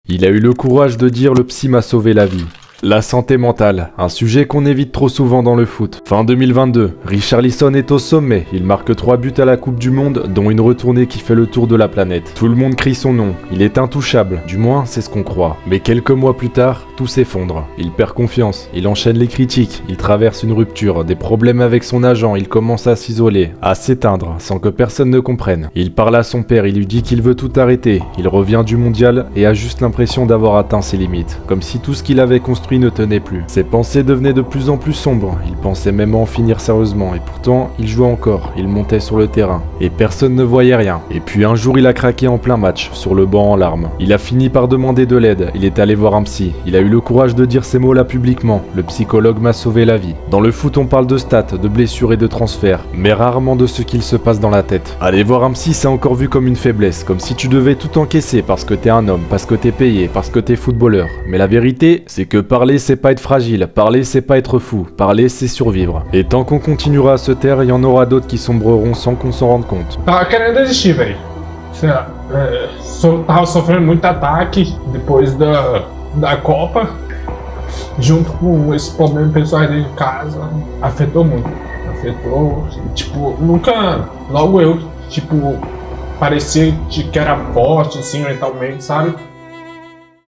Il a eu le courage de dire le psy m'a sauvé la vie. La santé mentale, un sujet qu'on évite trop souvent dans le foot. Fin 2022, Richarlison est au sommet, il marque 3 buts à la Coupe du Monde, dont une retournée qui fait le tour de la planète. Tout le monde crie son nom, il est intouchable, du moins c'est ce qu'on croit. Mais quelques mois plus tard, tout s'effondre. Il perd confiance, il enchaîne les critiques, il traverse une rupture, des problèmes avec son agent, il commence à s'isoler, à s'éteindre, sans que personne ne comprenne. Il parle à son père, il lui dit qu'il veut tout arrêter, il revient du mondial et a juste l'impression d'avoir atteint ses limites, comme si tout ce qu'il avait construit ne tenait plus. Ses pensées devenaient de plus en plus sombres, il pensait même en finir sérieusement, et pourtant, il jouait encore, il montait sur le terrain, et personne ne voyait rien. Et puis un jour il a craqué en plein match, sur le banc en larmes. Il a fini par demander de l'aide, il est allé voir un psy, il a eu le courage de dire ces mots-là publiquement, le psychologue m'a sauvé la vie. Dans le foot on parle de stats, de blessures et de transferts, mais rarement de ce qu'il se passe dans la tête. Aller voir un psy c'est encore vu comme une faiblesse, comme si tu devais tout encaisser parce que t'es un homme, parce que t'es payé, parce que t'es footballeur. Mais la vérité, c'est que parler c'est pas être fragile, parler c'est pas être fou, parler c'est survivre. Et tant qu'on continuera à se taire, il y en aura d'autres qui sombreront sans qu'on s'en rende compte. Tava querendo desistir, velho. Tava sofrendo muito ataque depois da Copa, junto com esse problema pessoal dentro de casa. Afetou muito. Afetou. Tipo, nunca. Logo eu, tipo, parecia que era forte, assim, mentalmente, sabe?